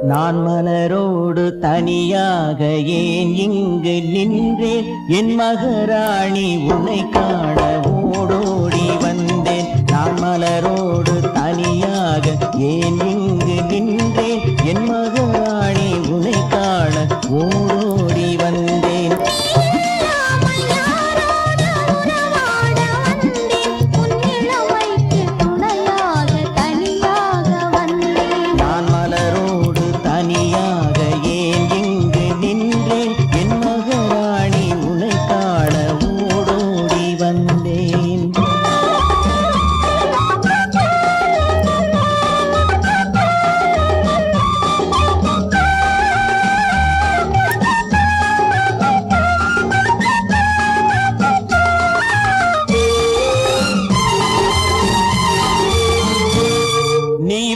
நான் மலரோடு தனியாக ஏன் இங்கு நின்றேன் என் மகராணி உன்னை காண ஓடோடி வந்தேன் நான் மலரோடு தனியாக ஏன் இங்கு நின்றேன் என் மகராணி உன்னை காண ஓடோடி வந்தேன்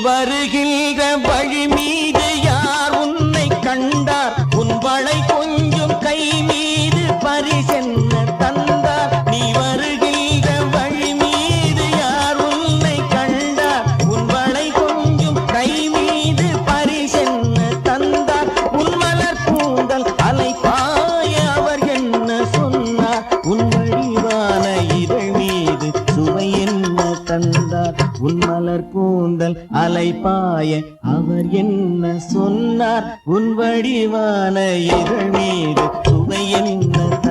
வருகின்ற வழி மீது யார் உன்னை கண்டார் உன் வளை கொஞ்சம் கை மீது பரிசென்ன தந்தார் நீ வருகின்ற வழி மீது யார் உன்னை கண்டார் உன் வளை கொஞ்சம் கை மீது பரிசென்ன தந்தார் உன் மலர் கூந்தல் அலைப்பாய அவர் என்ன சொன்னார் உன் வழிவான இதழ் மீது சுவை என்ன தந்தார் உன் மலர் கூந்தல் அலைப்பாய அவர் என்ன சொன்னார் உன் வடிவான இதழ் மீது சுவை என்ன